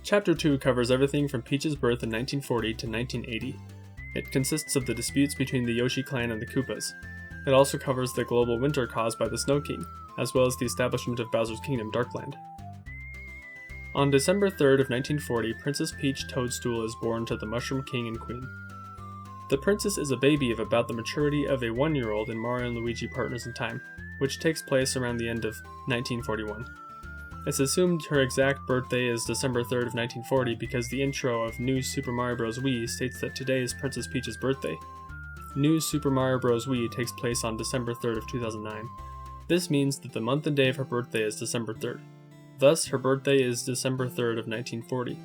Chapter 2 covers everything from Peach's birth in 1940 to 1980. It consists of the disputes between the Yoshi clan and the Koopas. It also covers the global winter caused by the Snow King, as well as the establishment of Bowser's Kingdom, Darkland. On December 3rd of 1940, Princess Peach Toadstool is born to the Mushroom King and Queen. The princess is a baby of about the maturity of a 1-year-old in Mario & Luigi Partners in Time, which takes place around the end of 1941. It's assumed her exact birthday is December 3rd of 1940 because the intro of New Super Mario Bros. Wii states that today is Princess Peach's birthday. New Super Mario Bros. Wii takes place on December 3rd of 2009. This means that the month and day of her birthday is December 3rd. Thus, her birthday is December 3rd of 1940.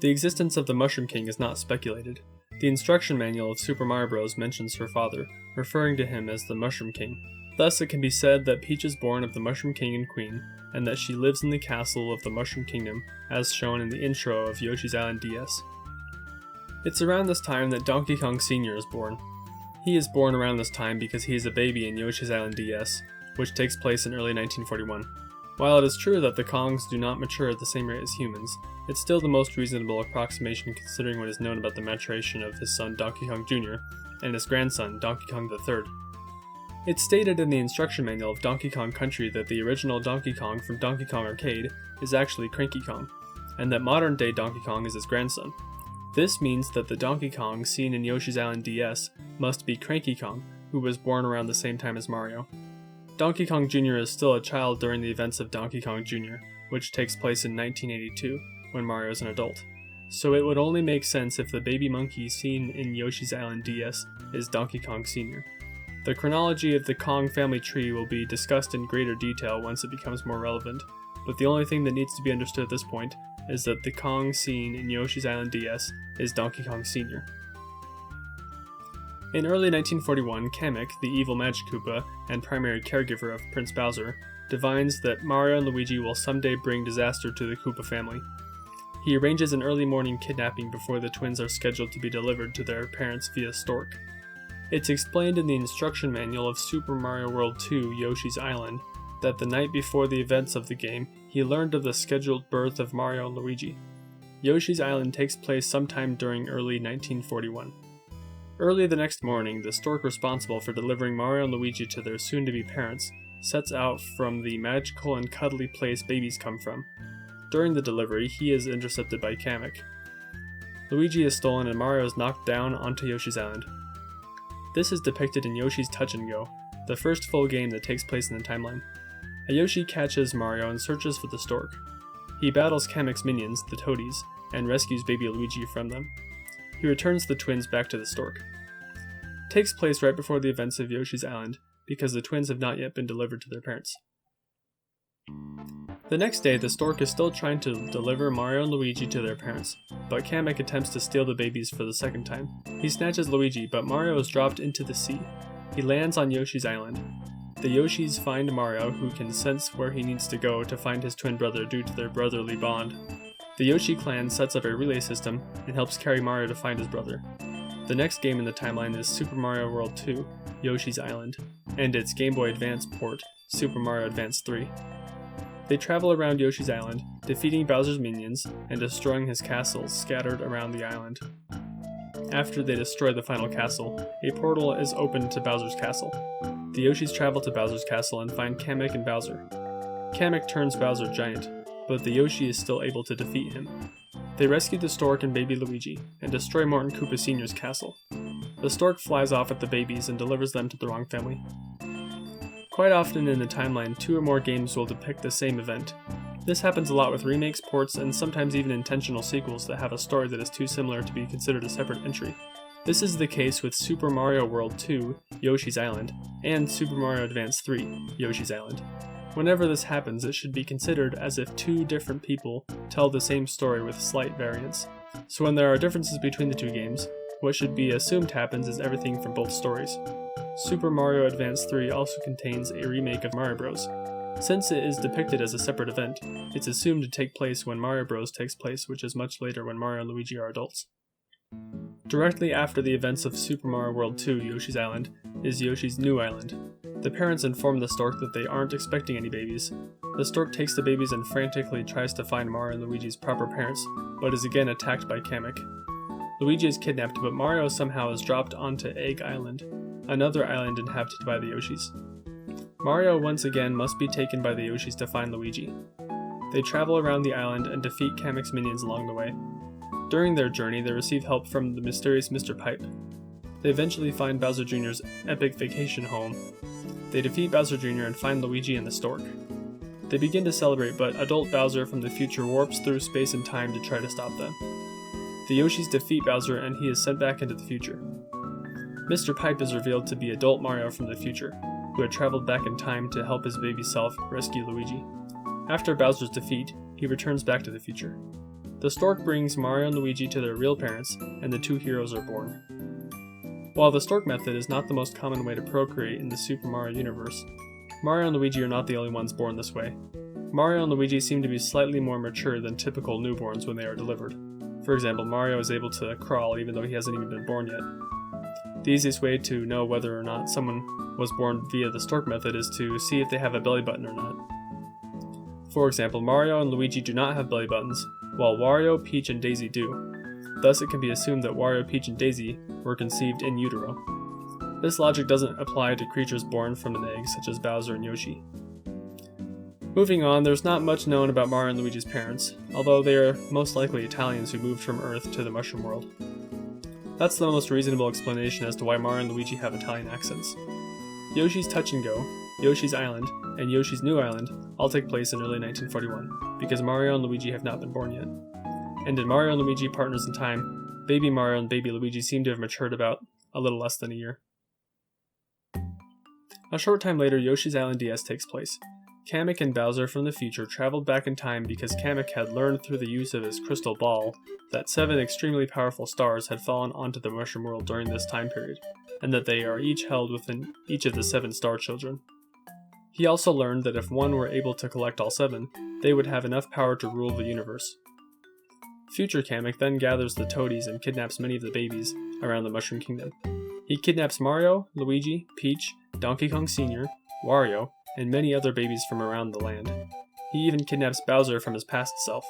The existence of the Mushroom King is not speculated. The instruction manual of Super Mario Bros. Mentions her father, referring to him as the Mushroom King. Thus, it can be said that Peach is born of the Mushroom King and Queen, and that she lives in the castle of the Mushroom Kingdom, as shown in the intro of Yoshi's Island DS. It's around this time that Donkey Kong Sr. is born. He is born around this time because he is a baby in Yoshi's Island DS, which takes place in early 1941. While it is true that the Kongs do not mature at the same rate as humans, it's still the most reasonable approximation considering what is known about the maturation of his son Donkey Kong Jr. and his grandson Donkey Kong III. It's stated in the instruction manual of Donkey Kong Country that the original Donkey Kong from Donkey Kong Arcade is actually Cranky Kong, and that modern-day Donkey Kong is his grandson. This means that the Donkey Kong seen in Yoshi's Island DS must be Cranky Kong, who was born around the same time as Mario. Donkey Kong Jr. is still a child during the events of Donkey Kong Jr., which takes place in 1982, when Mario is an adult. So it would only make sense if the baby monkey seen in Yoshi's Island DS is Donkey Kong Sr. The chronology of the Kong family tree will be discussed in greater detail once it becomes more relevant, but the only thing that needs to be understood at this point is that the Kong seen in Yoshi's Island DS is Donkey Kong Sr. In early 1941, Kamek, the evil Magic Koopa and primary caregiver of Prince Bowser, divines that Mario and Luigi will someday bring disaster to the Koopa family. He arranges an early morning kidnapping before the twins are scheduled to be delivered to their parents via stork. It's explained in the instruction manual of Super Mario World 2 Yoshi's Island that the night before the events of the game, he learned of the scheduled birth of Mario and Luigi. Yoshi's Island takes place sometime during early 1941. Early the next morning, the stork responsible for delivering Mario and Luigi to their soon-to-be parents sets out from the magical and cuddly place babies come from. During the delivery, he is intercepted by Kamek. Luigi is stolen and Mario is knocked down onto Yoshi's Island. This is depicted in Yoshi's Touch and Go, the first full game that takes place in the timeline. A Yoshi catches Mario and searches for the stork. He battles Kamek's minions, the Toadies, and rescues baby Luigi from them. He returns the twins back to the stork. It takes place right before the events of Yoshi's Island, because the twins have not yet been delivered to their parents. The next day, the stork is still trying to deliver Mario and Luigi to their parents, but Kamek attempts to steal the babies for the second time. He snatches Luigi, but Mario is dropped into the sea. He lands on Yoshi's Island. The Yoshis find Mario, who can sense where he needs to go to find his twin brother due to their brotherly bond. The Yoshi clan sets up a relay system and helps carry Mario to find his brother. The next game in the timeline is Super Mario World 2, Yoshi's Island, and its Game Boy Advance port, Super Mario Advance 3. They travel around Yoshi's Island, defeating Bowser's minions and destroying his castles scattered around the island. After they destroy the final castle, a portal is opened to Bowser's castle. The Yoshis travel to Bowser's castle and find Kamek and Bowser. Kamek turns Bowser giant, but the Yoshi is still able to defeat him. They rescue the stork and baby Luigi, and destroy Morton Koopa Sr.'s castle. The stork flies off at the babies and delivers them to the wrong family. Quite often in the timeline, 2 or more games will depict the same event. This happens a lot with remakes, ports, and sometimes even intentional sequels that have a story that is too similar to be considered a separate entry. This is the case with Super Mario World 2, Yoshi's Island, and Super Mario Advance 3, Yoshi's Island. Whenever this happens, it should be considered as if 2 different people tell the same story with slight variance. So when there are differences between the 2 games, what should be assumed happens is everything from both stories. Super Mario Advance 3 also contains a remake of Mario Bros. Since it is depicted as a separate event, it's assumed to take place when Mario Bros. Takes place, which is much later when Mario and Luigi are adults. Directly after the events of Super Mario World 2 Yoshi's Island is Yoshi's New Island. The parents inform the stork that they aren't expecting any babies, The stork takes the babies and frantically tries to find Mario and Luigi's proper parents, but is again attacked by Kamek. Luigi is kidnapped, but Mario somehow is dropped onto Egg Island, another island inhabited by the Yoshis. Mario once again must be taken by the Yoshis to find Luigi. They travel around the island and defeat Kamek's minions along the way. During their journey, they receive help from the mysterious Mr. Pipe. They eventually find Bowser Jr.'s epic vacation home. They defeat Bowser Jr. and find Luigi and the stork. They begin to celebrate, but adult Bowser from the future warps through space and time to try to stop them. The Yoshis defeat Bowser and he is sent back into the future. Mr. Pipe is revealed to be adult Mario from the future, who had traveled back in time to help his baby self rescue Luigi. After Bowser's defeat, he returns back to the future. The stork brings Mario and Luigi to their real parents, and the two heroes are born. While the stork method is not the most common way to procreate in the Super Mario universe, Mario and Luigi are not the only ones born this way. Mario and Luigi seem to be slightly more mature than typical newborns when they are delivered. For example, Mario is able to crawl even though he hasn't even been born yet. The easiest way to know whether or not someone was born via the stork method is to see if they have a belly button or not. For example, Mario and Luigi do not have belly buttons, while Wario, Peach, and Daisy do. Thus, it can be assumed that Wario, Peach, and Daisy were conceived in utero. This logic doesn't apply to creatures born from an egg, such as Bowser and Yoshi. Moving on, there's not much known about Mario and Luigi's parents, although they are most likely Italians who moved from Earth to the Mushroom World. That's the most reasonable explanation as to why Mario and Luigi have Italian accents. Yoshi's Touch and Go, Yoshi's Island, and Yoshi's New Island all take place in early 1941, because Mario and Luigi have not been born yet. And in Mario and Luigi Partners in Time, baby Mario and baby Luigi seem to have matured about a little less than a year. A short time later, Yoshi's Island DS takes place. Kamek and Bowser from the future traveled back in time because Kamek had learned through the use of his crystal ball that 7 extremely powerful stars had fallen onto the Mushroom World during this time period, and that they are each held within each of the 7 star children. He also learned that if one were able to collect all 7, they would have enough power to rule the universe. Future Kamek then gathers the toadies and kidnaps many of the babies around the Mushroom Kingdom. He kidnaps Mario, Luigi, Peach, Donkey Kong Sr., Wario, and many other babies from around the land. He even kidnaps Bowser from his past self.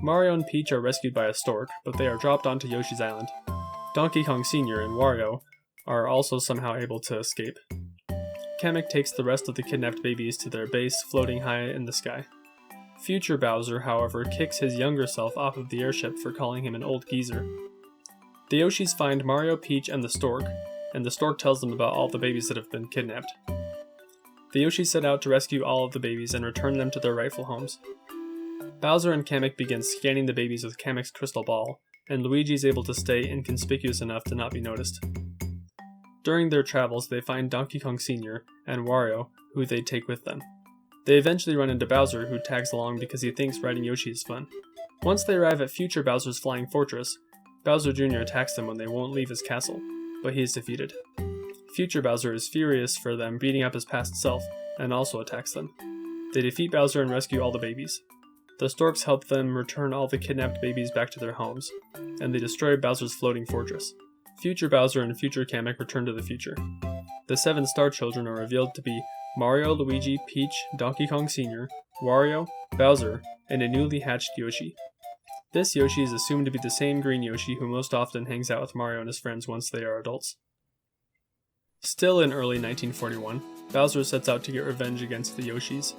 Mario and Peach are rescued by a stork, but they are dropped onto Yoshi's Island. Donkey Kong Sr. and Wario are also somehow able to escape. Kamek takes the rest of the kidnapped babies to their base floating high in the sky. Future Bowser, however, kicks his younger self off of the airship for calling him an old geezer. The Yoshis find Mario, Peach, and the stork tells them about all the babies that have been kidnapped. The Yoshis set out to rescue all of the babies and return them to their rightful homes. Bowser and Kamek begin scanning the babies with Kamek's crystal ball, and Luigi is able to stay inconspicuous enough to not be noticed. During their travels, they find Donkey Kong Sr. and Wario, who they take with them. They eventually run into Bowser, who tags along because he thinks riding Yoshi is fun. Once they arrive at future Bowser's flying fortress, Bowser Jr. attacks them when they won't leave his castle, but he is defeated. Future Bowser is furious for them beating up his past self, and also attacks them. They defeat Bowser and rescue all the babies. The storks help them return all the kidnapped babies back to their homes, and they destroy Bowser's floating fortress. Future Bowser and future Kamek return to the future. The 7 star children are revealed to be Mario, Luigi, Peach, Donkey Kong Sr., Wario, Bowser, and a newly hatched Yoshi. This Yoshi is assumed to be the same green Yoshi who most often hangs out with Mario and his friends once they are adults. Still in early 1941, Bowser sets out to get revenge against the Yoshis.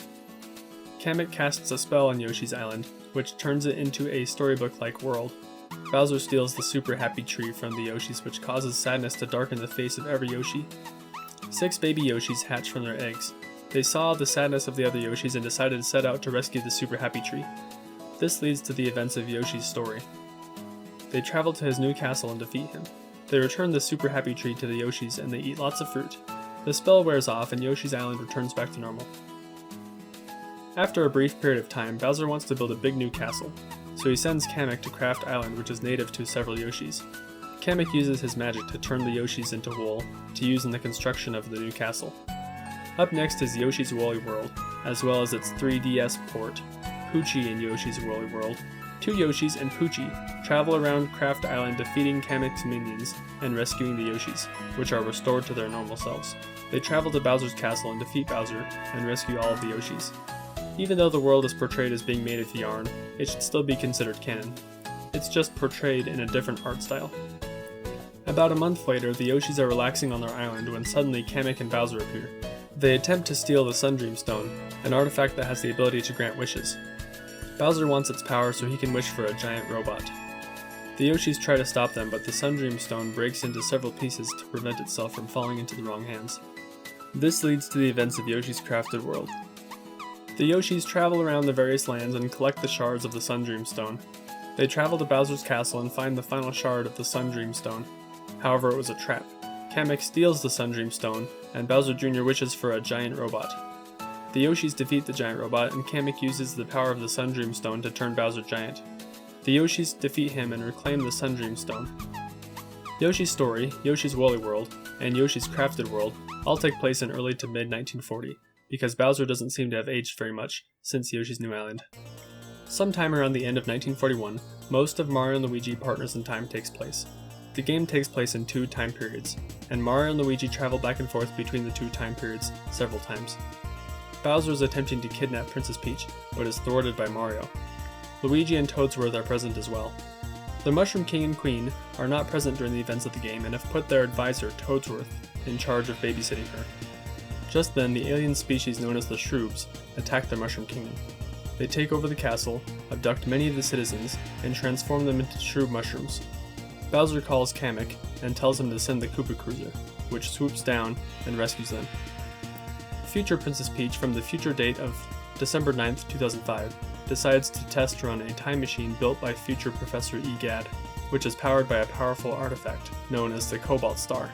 Kamek casts a spell on Yoshi's Island, which turns it into a storybook-like world. Bowser steals the Super Happy Tree from the Yoshis, which causes sadness to darken the face of every Yoshi. 6 baby Yoshis hatch from their eggs. They saw the sadness of the other Yoshis and decided to set out to rescue the Super Happy Tree. This leads to the events of Yoshi's story. They travel to his new castle and defeat him. They return the Super Happy Tree to the Yoshis and they eat lots of fruit. The spell wears off and Yoshi's Island returns back to normal. After a brief period of time, Bowser wants to build a big new castle, so he sends Kamek to Craft Island, which is native to several Yoshis. Kamek uses his magic to turn the Yoshis into wool to use in the construction of the new castle. Up next is Yoshi's Woolly World, as well as its 3DS port, Poochie in Yoshi's Woolly World, Two Yoshis and Poochie travel around Craft Island defeating Kamek's minions and rescuing the Yoshis, which are restored to their normal selves. They travel to Bowser's castle and defeat Bowser and rescue all of the Yoshis. Even though the world is portrayed as being made of yarn, it should still be considered canon. It's just portrayed in a different art style. About a month later, the Yoshis are relaxing on their island when suddenly Kamek and Bowser appear. They attempt to steal the Sundream Stone, an artifact that has the ability to grant wishes. Bowser wants its power so he can wish for a giant robot. The Yoshis try to stop them, but the Sundream Stone breaks into several pieces to prevent itself from falling into the wrong hands. This leads to the events of Yoshi's Crafted World. The Yoshis travel around the various lands and collect the shards of the Sundream Stone. They travel to Bowser's castle and find the final shard of the Sundream Stone. However, it was a trap. Kamek steals the Sundream Stone, and Bowser Jr. wishes for a giant robot. The Yoshis defeat the giant robot, and Kamek uses the power of the Sundream Stone to turn Bowser giant. The Yoshis defeat him and reclaim the Sundream Stone. Yoshi's Story, Yoshi's Woolly World, and Yoshi's Crafted World all take place in early to mid-1940, because Bowser doesn't seem to have aged very much since Yoshi's New Island. Sometime around the end of 1941, most of Mario & Luigi Partners in Time takes place. The game takes place in 2 time periods, and Mario and Luigi travel back and forth between the 2 time periods several times. Bowser is attempting to kidnap Princess Peach, but is thwarted by Mario. Luigi and Toadsworth are present as well. The Mushroom King and Queen are not present during the events of the game and have put their advisor, Toadsworth, in charge of babysitting her. Just then, the alien species known as the Shroobs attack the Mushroom Kingdom. They take over the castle, abduct many of the citizens, and transform them into Shroob mushrooms. Bowser calls Kamek and tells him to send the Koopa Cruiser, which swoops down and rescues them. Future Princess Peach, from the future date of December 9th, 2005, decides to test run a time machine built by future Professor Egad, which is powered by a powerful artifact known as the Cobalt Star.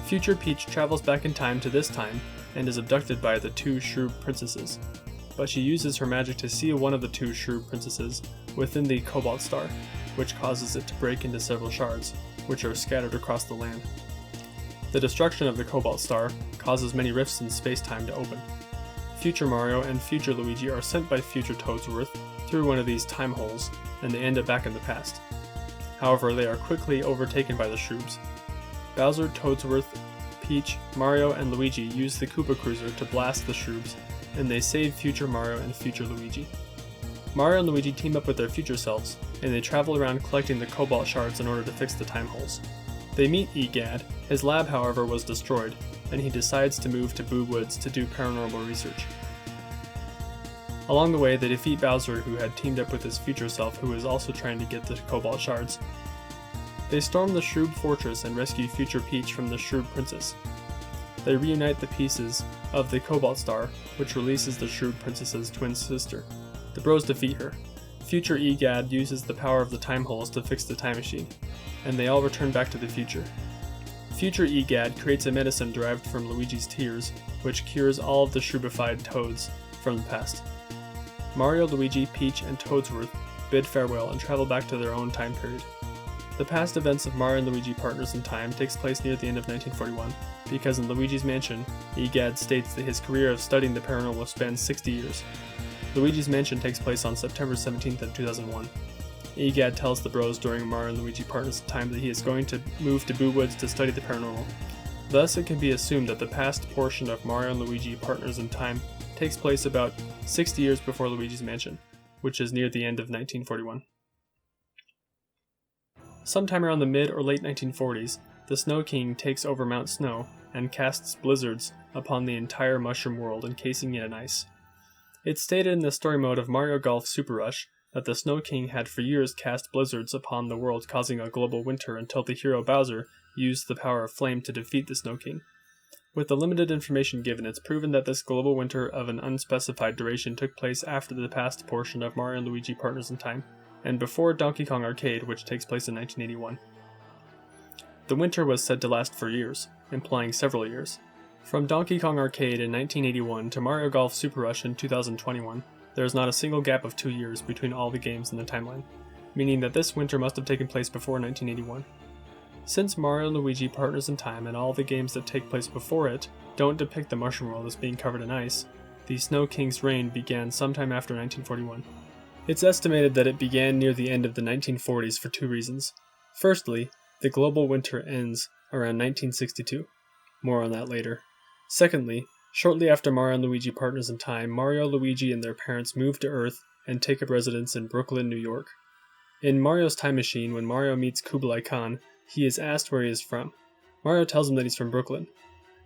Future Peach travels back in time to this time and is abducted by the 2 Shroob princesses, but she uses her magic to seal one of the 2 Shroob princesses within the Cobalt Star, which causes it to break into several shards, which are scattered across the land. The destruction of the Cobalt Star causes many rifts in space-time to open. Future Mario and future Luigi are sent by future Toadsworth through one of these time holes, and they end up back in the past. However, they are quickly overtaken by the Shroobs. Bowser, Toadsworth, Peach, Mario, and Luigi use the Koopa Cruiser to blast the Shroobs, and they save future Mario and future Luigi. Mario and Luigi team up with their future selves, and they travel around collecting the Cobalt Shards in order to fix the time holes. They meet Egad. His lab, however, was destroyed, and he decides to move to Boo Woods to do paranormal research. Along the way, they defeat Bowser, who had teamed up with his future self, who was also trying to get the Cobalt Shards. They storm the Shroob Fortress and rescue future Peach from the Shroob Princess. They reunite the pieces of the Cobalt Star, which releases the Shroob Princess's twin sister. The Bros defeat her. Future Egad uses the power of the time holes to fix the time machine, and they all return back to the future. Future Egad creates a medicine derived from Luigi's tears, which cures all of the Shroobified toads from the past. Mario, Luigi, Peach, and Toadsworth bid farewell and travel back to their own time period. The past events of Mario and Luigi Partners in Time takes place near the end of 1941, because in Luigi's Mansion, Egad states that his career of studying the paranormal spans 60 years. Luigi's Mansion takes place on September 17th of 2001. Egad tells the Bros during Mario and Luigi Partners in Time that he is going to move to Boo Woods to study the paranormal. Thus, it can be assumed that the past portion of Mario and Luigi Partners in Time takes place about 60 years before Luigi's Mansion, which is near the end of 1941. Sometime around the mid or late 1940s, the Snow King takes over Mount Snow and casts blizzards upon the entire mushroom world, encasing it in ice. It's stated in the story mode of Mario Golf Super Rush that the Snow King had for years cast blizzards upon the world, causing a global winter until the hero Bowser used the power of flame to defeat the Snow King. With the limited information given, it's proven that this global winter of an unspecified duration took place after the past portion of Mario and Luigi Partners in Time, and before Donkey Kong Arcade, which takes place in 1981. The winter was said to last for years, implying several years. From Donkey Kong Arcade in 1981 to Mario Golf Super Rush in 2021, there is not a single gap of 2 years between all the games in the timeline, meaning that this winter must have taken place before 1981. Since Mario and Luigi Partners in Time and all the games that take place before it don't depict the Mushroom World as being covered in ice, the Snow King's reign began sometime after 1941. It's estimated that it began near the end of the 1940s for two reasons. Firstly, the global winter ends around 1962. More on that later. Secondly, shortly after Mario and Luigi partners in time, Mario, Luigi, and their parents move to Earth and take up residence in Brooklyn, New York. In Mario's time machine, when Mario meets Kublai Khan, he is asked where he is from. Mario tells him that he's from Brooklyn.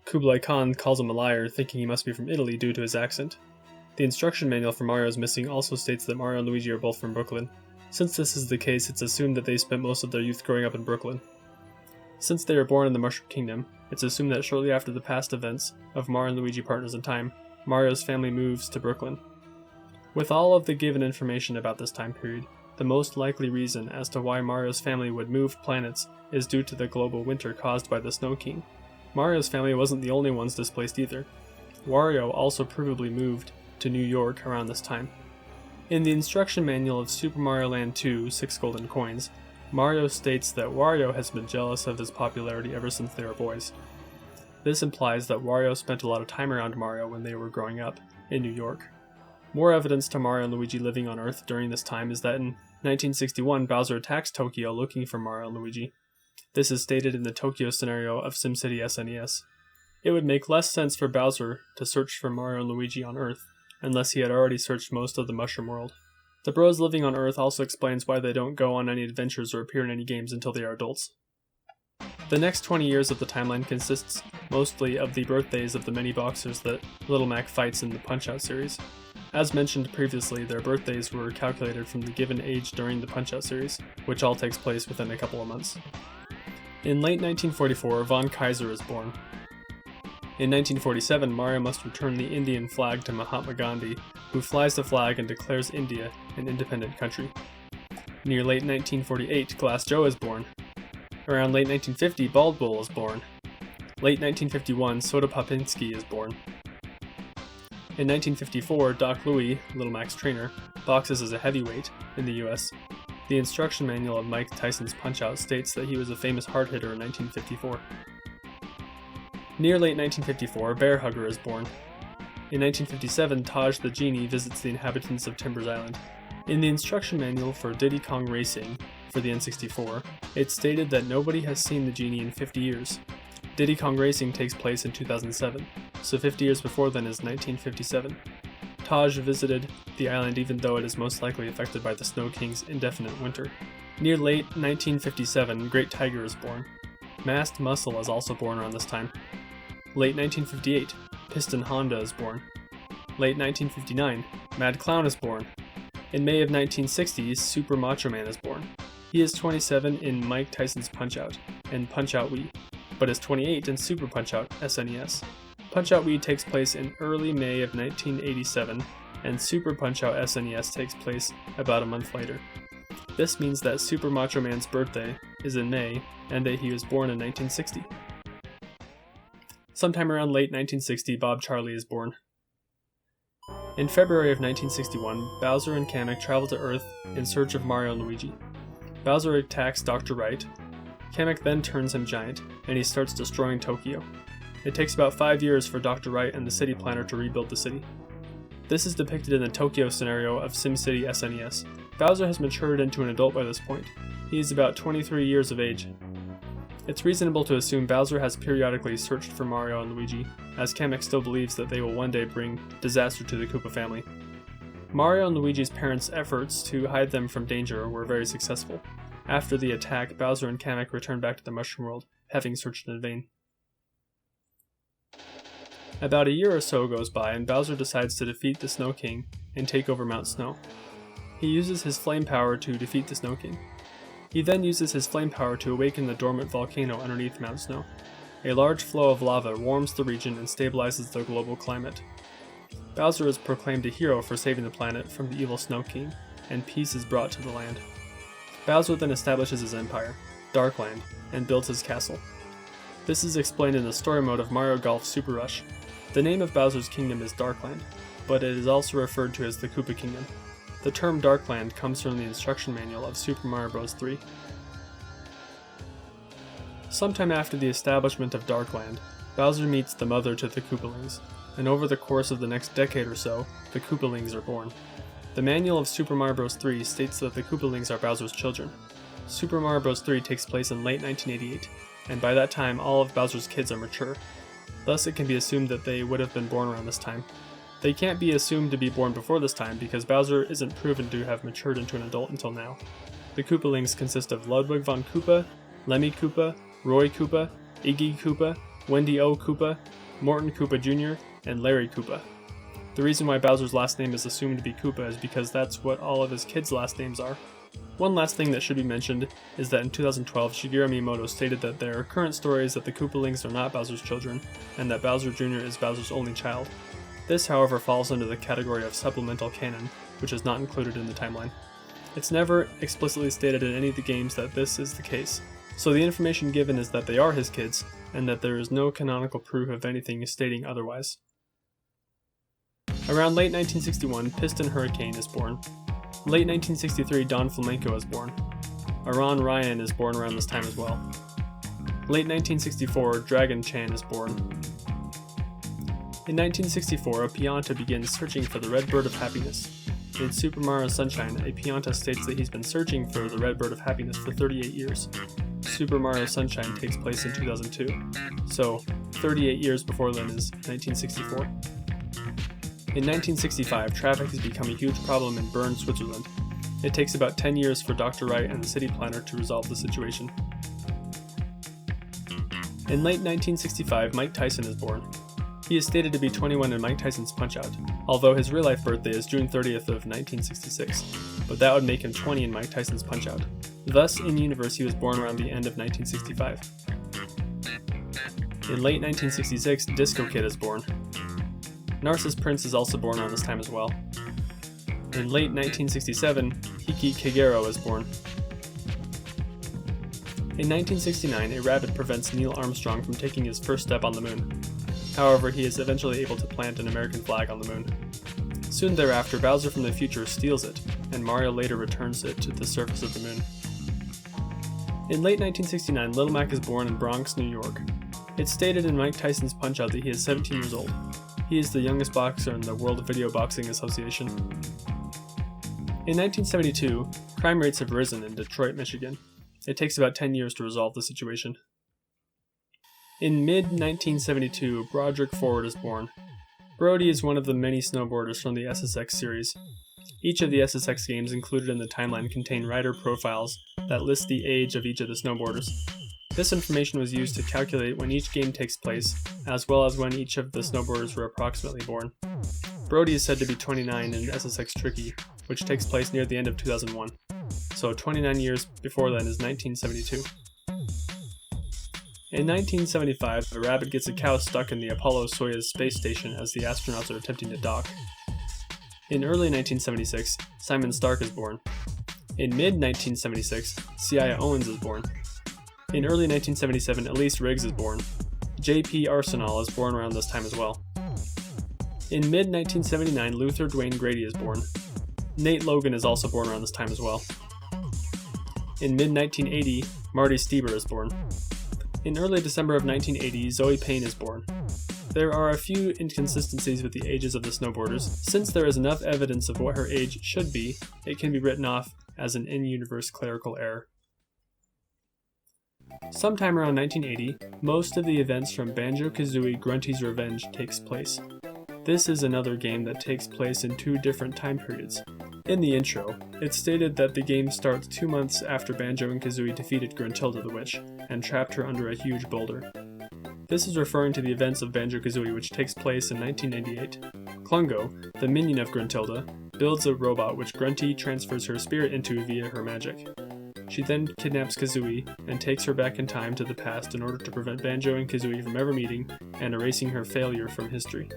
Kublai Khan calls him a liar, thinking he must be from Italy due to his accent. The instruction manual for Mario's Missing also states that Mario and Luigi are both from Brooklyn. Since this is the case, it's assumed that they spent most of their youth growing up in Brooklyn. Since they were born in the Mushroom Kingdom, it's assumed that shortly after the past events of Mario and Luigi Partners in Time, Mario's family moves to Brooklyn. With all of the given information about this time period, the most likely reason as to why Mario's family would move planets is due to the global winter caused by the Snow King. Mario's family wasn't the only ones displaced either. Wario also provably moved to New York around this time. In the instruction manual of Super Mario Land 2, 6 Golden Coins, Mario states that Wario has been jealous of his popularity ever since they were boys. This implies that Wario spent a lot of time around Mario when they were growing up in New York. More evidence to Mario and Luigi living on Earth during this time is that in 1961 Bowser attacks Tokyo looking for Mario and Luigi. This is stated in the Tokyo scenario of SimCity SNES. It would make less sense for Bowser to search for Mario and Luigi on Earth, unless he had already searched most of the Mushroom World. The bros living on Earth also explains why they don't go on any adventures or appear in any games until they are adults. The next 20 years of the timeline consists mostly of the birthdays of the many boxers that Little Mac fights in the Punch-Out series. As mentioned previously, their birthdays were calculated from the given age during the Punch-Out series, which all takes place within a couple of months. In late 1944, Von Kaiser is born. In 1947, Mario must return the Indian flag to Mahatma Gandhi, who flies the flag and declares India an independent country. Near late 1948, Glass Joe is born. Around late 1950, Bald Bull is born. Late 1951, Soda Popinski is born. In 1954, Doc Louie, Little Mac's trainer, boxes as a heavyweight in the US. The instruction manual of Mike Tyson's Punch-Out states that he was a famous hard hitter in 1954. Near late 1954, Bear Hugger is born. In 1957, Taj the Genie visits the inhabitants of Timbers Island. In the instruction manual for Diddy Kong Racing for the N64, it's stated that nobody has seen the genie in 50 years. Diddy Kong Racing takes place in 2007, so 50 years before then is 1957. Taj visited the island even though it is most likely affected by the Snow King's indefinite winter. Near late 1957, Great Tiger is born. Masked Muscle is also born around this time. Late 1958, Piston Honda is born. Late 1959, Mad Clown is born. In May of 1960, Super Macho Man is born. He is 27 in Mike Tyson's Punch-Out and Punch-Out Wii, but is 28 in Super Punch-Out SNES. Punch-Out Wii takes place in early May of 1987, and Super Punch-Out SNES takes place about a month later. This means that Super Macho Man's birthday is in May, and that he was born in 1960. Sometime around late 1960, Bob Charlie is born. In February of 1961, Bowser and Kamek travel to Earth in search of Mario and Luigi. Bowser attacks Dr. Wright. Kamek then turns him giant, and he starts destroying Tokyo. It takes about 5 years for Dr. Wright and the city planner to rebuild the city. This is depicted in the Tokyo scenario of SimCity SNES. Bowser has matured into an adult by this point. He is about 23 years of age. It's reasonable to assume Bowser has periodically searched for Mario and Luigi, as Kamek still believes that they will one day bring disaster to the Koopa family. Mario and Luigi's parents' efforts to hide them from danger were very successful. After the attack, Bowser and Kamek return back to the Mushroom World, having searched in vain. About a year or so goes by and Bowser decides to defeat the Snow King and take over Mount Snow. He uses his flame power to defeat the Snow King. He then uses his flame power to awaken the dormant volcano underneath Mount Snow. A large flow of lava warms the region and stabilizes the global climate. Bowser is proclaimed a hero for saving the planet from the evil Snow King, and peace is brought to the land. Bowser then establishes his empire, Darkland, and builds his castle. This is explained in the story mode of Mario Golf Super Rush. The name of Bowser's kingdom is Darkland, but it is also referred to as the Koopa Kingdom. The term Darkland comes from the instruction manual of Super Mario Bros. 3. Sometime after the establishment of Darkland, Bowser meets the mother to the Koopalings, and over the course of the next decade or so, the Koopalings are born. The manual of Super Mario Bros. 3 states that the Koopalings are Bowser's children. Super Mario Bros. 3 takes place in late 1988, and by that time all of Bowser's kids are mature. Thus it can be assumed that they would have been born around this time. They can't be assumed to be born before this time because Bowser isn't proven to have matured into an adult until now. The Koopalings consist of Ludwig von Koopa, Lemmy Koopa, Roy Koopa, Iggy Koopa, Wendy O. Koopa, Morton Koopa Jr., and Larry Koopa. The reason why Bowser's last name is assumed to be Koopa is because that's what all of his kids' last names are. One last thing that should be mentioned is that in 2012, Shigeru Miyamoto stated that there are current stories that the Koopalings are not Bowser's children, and that Bowser Jr. is Bowser's only child. This, however, falls under the category of supplemental canon, which is not included in the timeline. It's never explicitly stated in any of the games that this is the case, so the information given is that they are his kids, and that there is no canonical proof of anything stating otherwise. Around late 1961, Piston Hurricane is born. Late 1963, Don Flamenco is born. Aran Ryan is born around this time as well. Late 1964, Dragon Chan is born. In 1964, a Pianta begins searching for the Red Bird of Happiness. In Super Mario Sunshine, a Pianta states that he's been searching for the Red Bird of Happiness for 38 years. Super Mario Sunshine takes place in 2002, so 38 years before then is 1964. In 1965, traffic has become a huge problem in Bern, Switzerland. It takes about 10 years for Dr. Wright and the city planner to resolve the situation. In late 1965, Mike Tyson is born. He is stated to be 21 in Mike Tyson's Punch-Out!, although his real-life birthday is June 30th of 1966, but that would make him 20 in Mike Tyson's Punch-Out!. Thus, in universe, he was born around the end of 1965. In late 1966, Disco Kid is born. Narcissus Prince is also born around this time as well. In late 1967, Hiki Kagero is born. In 1969, a rabbit prevents Neil Armstrong from taking his first step on the moon. However, he is eventually able to plant an American flag on the moon. Soon thereafter, Bowser from the future steals it, and Mario later returns it to the surface of the moon. In late 1969, Little Mac is born in Bronx, New York. It's stated in Mike Tyson's Punch-Out! That he is 17 years old. He is the youngest boxer in the World Video Boxing Association. In 1972, crime rates have risen in Detroit, Michigan. It takes about 10 years to resolve the situation. In mid-1972, Broderick Ford is born. Brody is one of the many snowboarders from the SSX series. Each of the SSX games included in the timeline contain rider profiles that list the age of each of the snowboarders. This information was used to calculate when each game takes place, as well as when each of the snowboarders were approximately born. Brody is said to be 29 in SSX Tricky, which takes place near the end of 2001. So 29 years before then is 1972. In 1975, a rabbit gets a cow stuck in the Apollo-Soyuz space station as the astronauts are attempting to dock. In early 1976, Simon Stark is born. In mid-1976, Cia Owens is born. In early 1977, Elise Riggs is born. J.P. Arsenal is born around this time as well. In mid-1979, Luther Dwayne Grady is born. Nate Logan is also born around this time as well. In mid-1980, Marty Stieber is born. In early December of 1980, Zoe Payne is born. There are a few inconsistencies with the ages of the snowboarders. Since there is enough evidence of what her age should be, it can be written off as an in-universe clerical error. Sometime around 1980, most of the events from Banjo-Kazooie Grunty's Revenge takes place. This is another game that takes place in two different time periods. In the intro, it's stated that the game starts 2 months after Banjo and Kazooie defeated Gruntilda the Witch, and trapped her under a huge boulder. This is referring to the events of Banjo-Kazooie, which takes place in 1998. Klungo, the minion of Gruntilda, builds a robot which Grunty transfers her spirit into via her magic. She then kidnaps Kazooie and takes her back in time to the past in order to prevent Banjo and Kazooie from ever meeting and erasing her failure from history.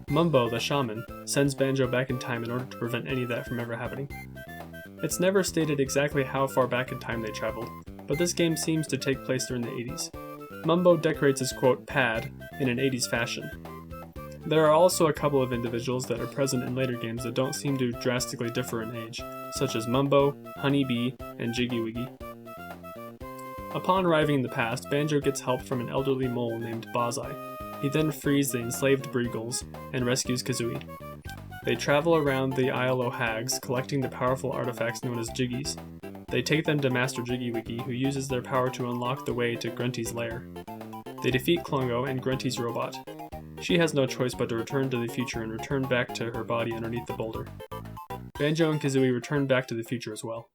Mumbo, the shaman, sends Banjo back in time in order to prevent any of that from ever happening. It's never stated exactly how far back in time they traveled, but this game seems to take place during the 80s. Mumbo decorates his quote pad in an 80s fashion. There are also a couple of individuals that are present in later games that don't seem to drastically differ in age, such as Mumbo, Honey Bee, and Jiggy Wiggy. Upon arriving in the past, Banjo gets help from an elderly mole named Bozai. He then frees the enslaved Breegles and rescues Kazooie. They travel around the Isle o' Hags, collecting the powerful artifacts known as Jiggies. They take them to Master Jiggy-Wiggy, who uses their power to unlock the way to Grunty's lair. They defeat Klungo and Grunty's robot. She has no choice but to return to the future and return back to her body underneath the boulder. Banjo and Kazooie return back to the future as well.